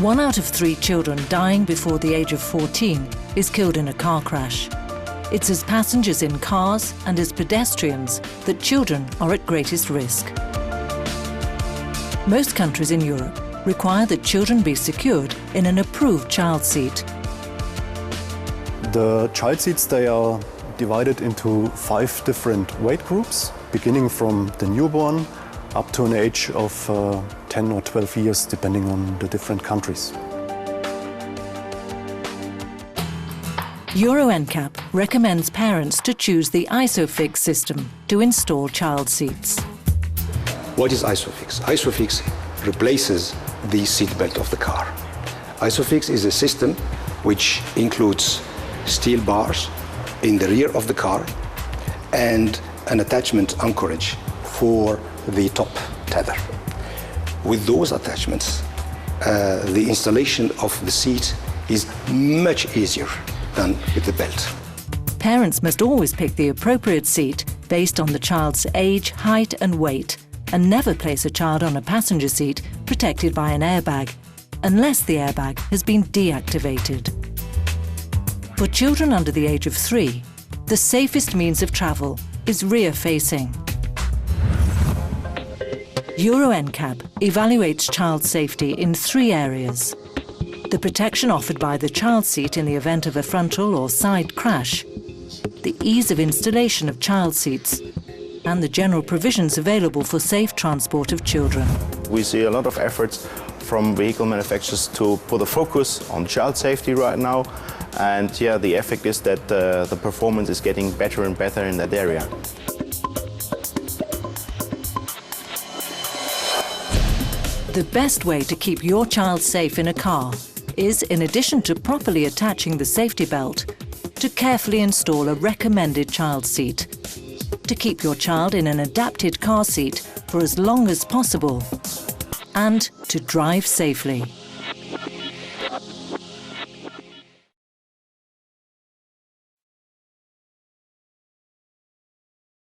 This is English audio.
1 out of 3 children dying before the age of 14 is killed in a car crash. It's as passengers in cars and as pedestrians that children are at greatest risk. Most countries in Europe require that children be secured in an approved child seat. The child seats, they are divided into 5 different weight groups, beginning from the newborn up to an age of 10 or 12 years, depending on the different countries. Euro NCAP recommends parents to choose the ISOFIX system to install child seats. What is ISOFIX? ISOFIX replaces the seat belt of the car. ISOFIX is a system which includes steel bars in the rear of the car and an attachment anchorage for the top tether. With those attachments, the installation of the seat is much easier than with the belt. Parents must always pick the appropriate seat based on the child's age, height and weight, and never place a child on a passenger seat protected by an airbag, unless the airbag has been deactivated. For children under the age of 3, the safest means of travel is rear-facing. Euro NCAP evaluates child safety in 3 areas: the protection offered by the child seat in the event of a frontal or side crash, the ease of installation of child seats, and the general provisions available for safe transport of children. We see a lot of efforts from vehicle manufacturers to put a focus on child safety right now, and yeah, the effect is that the performance is getting better and better in that area. The best way to keep your child safe in a car is, in addition to properly attaching the safety belt, to carefully install a recommended child seat, to keep your child in an adapted car seat for as long as possible, and to drive safely.